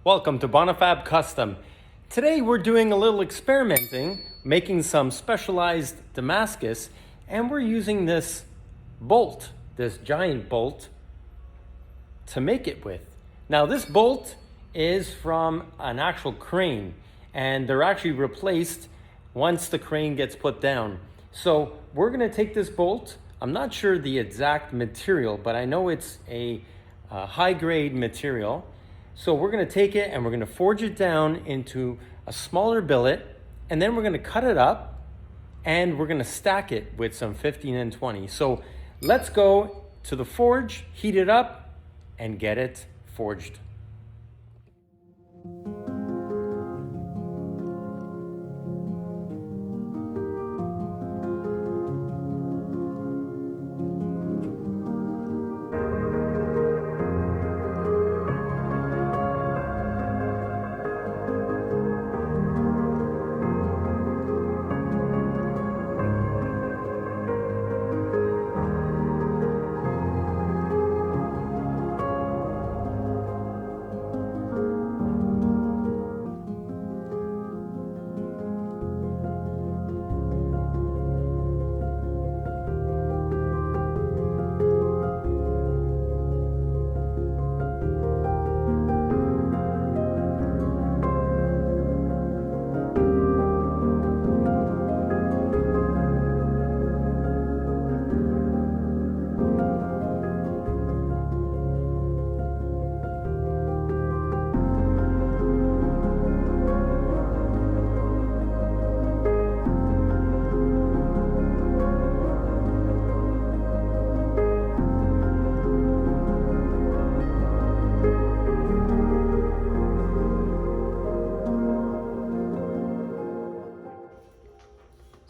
Welcome to Bonifabcustom. Today we're doing a little experimenting, making some specialized damascus, and we're using this bolt, this giant bolt, to make it with. Now this bolt is from an actual crane, and they're actually replaced once the crane gets put down. So we're gonna take this bolt. I'm not sure the exact material, but I know it's a high-grade material. So we're gonna take it and we're gonna forge it down into a smaller billet, and then we're gonna cut it up and we're gonna stack it with some 15 and 20. So let's go to the forge, heat it up, and get it forged.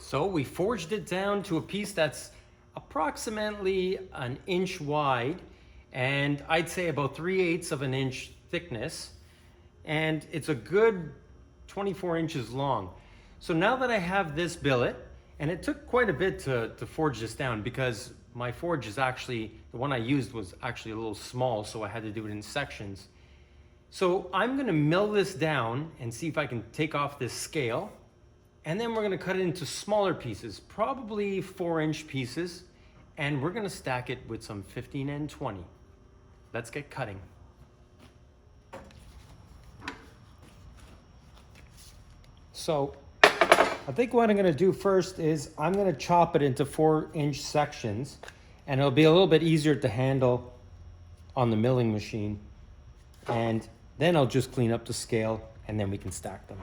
So we forged it down to a piece that's approximately an inch wide, and I'd say about 3/8 of an inch thickness, and it's a good 24 inches long. So now that I have this billet, and it took quite a bit to forge this down because my forge is actually, the one I used was actually a little small, so I had to do it in sections. So I'm gonna mill this down and see if I can take off this scale. And then we're gonna cut it into smaller pieces, probably 4-inch pieces, and we're gonna stack it with some 15 and 20. Let's get cutting. So I think what I'm gonna do first is I'm gonna chop it into 4-inch sections, and it'll be a little bit easier to handle on the milling machine. And then I'll just clean up the scale and then we can stack them.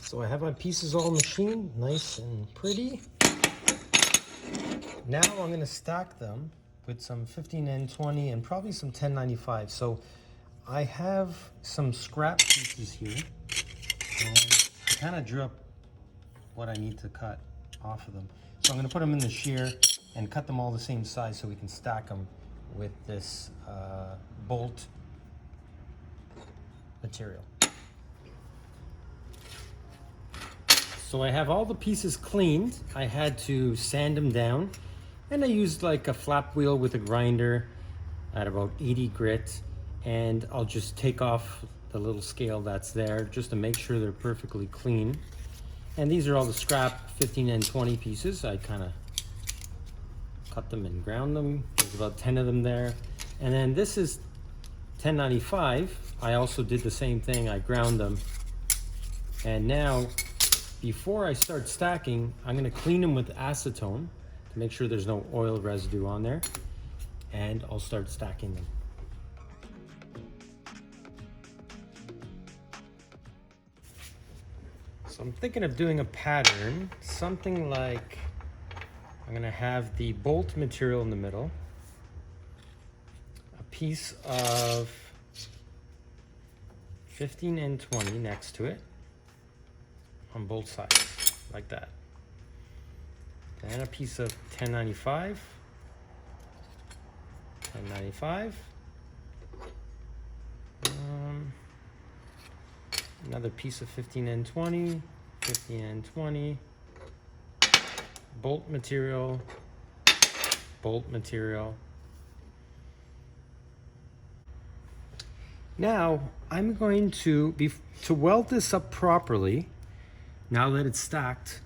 So I have my pieces all machined, nice and pretty. Now I'm gonna stack them with some 15 and 20 and probably some 1095. So I have some scrap pieces here, and I kind of drew up what I need to cut off of them. So I'm gonna put them in the shear and cut them all the same size so we can stack them with this bolt material. So I have all the pieces cleaned. I had to sand them down, and I used like a flap wheel with a grinder at about 80 grit, and I'll just take off the little scale that's there just to make sure they're perfectly clean. And these are all the scrap 15 and 20 pieces. I kind of cut them and ground them. There's about 10 of them there. And then this is 1095. I also did the same thing. I ground them. And now, before I start stacking, I'm gonna clean them with acetone to make sure there's no oil residue on there, and I'll start stacking them. So I'm thinking of doing a pattern, something like, I'm gonna have the bolt material in the middle, a piece of 15 and 20 next to it on both sides, like that. Then a piece of 1095, 1095, another piece of 15 and 20, 15 and 20, bolt material, bolt material. Now I'm going to weld this up properly. Now that it's stacked,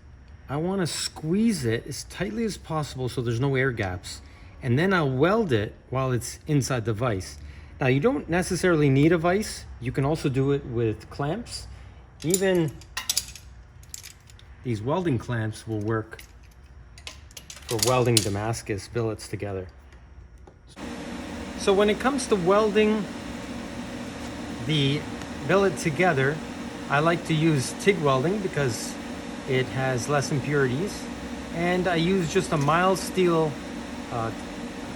I want to squeeze it as tightly as possible so there's no air gaps, and then I'll weld it while it's inside the vise. Now you don't necessarily need a vise. You can also do it with clamps. Even these welding clamps will work for welding Damascus billets together. So when it comes to welding the billet together, I like to use TIG welding because it has less impurities, and I use just a mild steel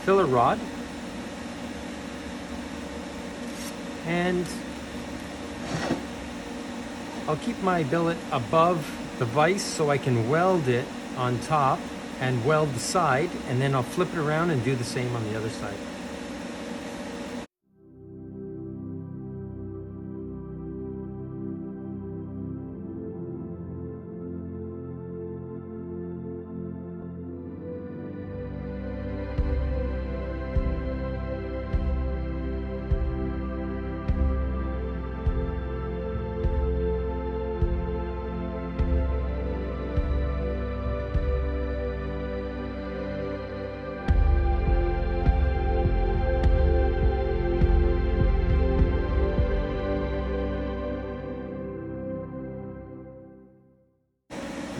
filler rod, and I'll keep my billet above the vise so I can weld it on top and weld the side, and then I'll flip it around and do the same on the other side.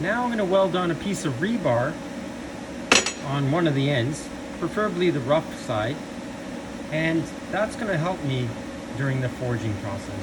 Now I'm going to weld on a piece of rebar on one of the ends, preferably the rough side, and that's going to help me during the forging process.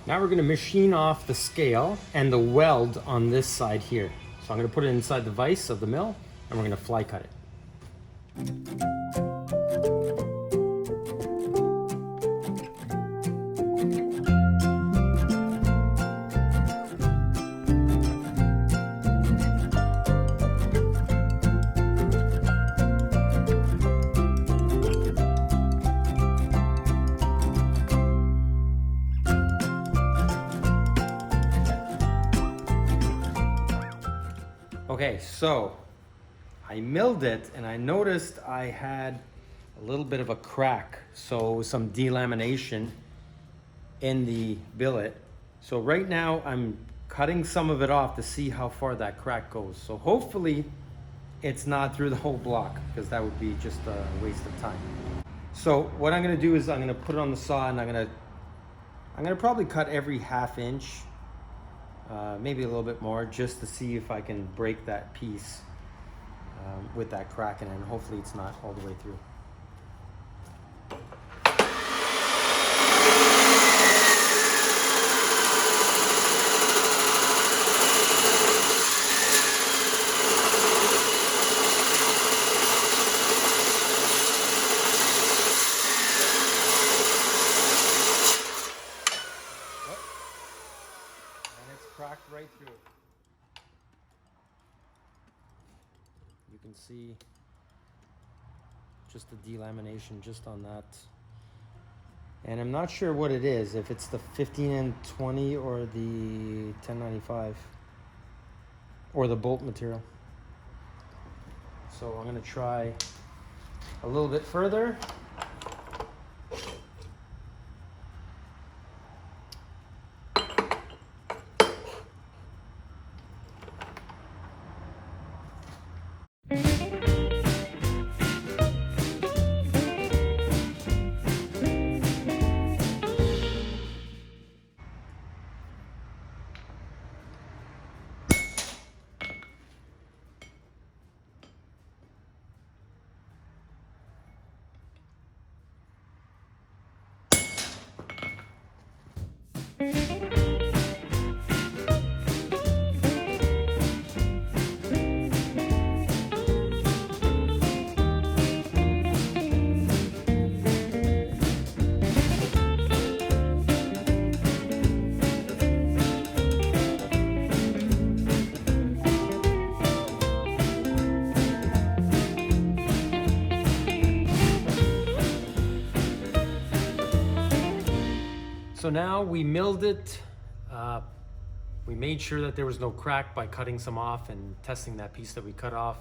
Now we're going to machine off the scale and the weld on this side here. So I'm going to put it inside the vise of the mill, and we're going to fly cut it. Okay, so I milled it and I noticed I had a little bit of a crack, so some delamination in the billet. So right now I'm cutting some of it off to see how far that crack goes. So hopefully it's not through the whole block, because that would be just a waste of time. So what I'm gonna do is I'm gonna put it on the saw, and I'm gonna probably cut every ½ inch, maybe a little bit more, just to see if I can break that piece with that crack in it, and hopefully it's not all the way through. Cracked right through. You can see just the delamination just on that. And I'm not sure what it is, if it's the 15 and 20 or the 1095 or the bolt material. So I'm going to try a little bit further. So now we milled it. We made sure that there was no crack by cutting some off and testing that piece that we cut off.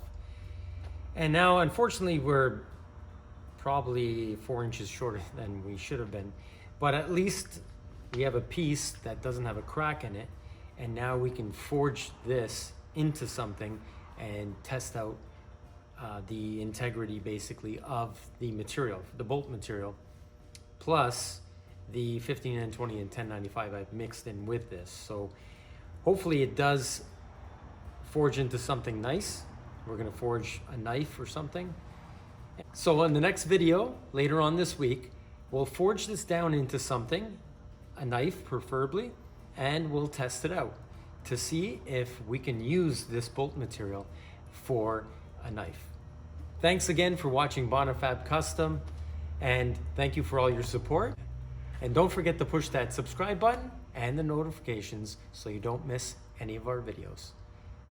And now, unfortunately, we're probably 4 inches shorter than we should have been. But at least we have a piece that doesn't have a crack in it. And now we can forge this into something and test out the integrity, basically, of the material, the bolt material, plus the 15 and 20 and 1095 I've mixed in with this. So hopefully it does forge into something nice. We're gonna forge a knife or something. So in the next video, later on this week, we'll forge this down into something, a knife preferably, and we'll test it out to see if we can use this bolt material for a knife. Thanks again for watching Bonifabcustom, and thank you for all your support. And don't forget to push that subscribe button and the notifications so you don't miss any of our videos.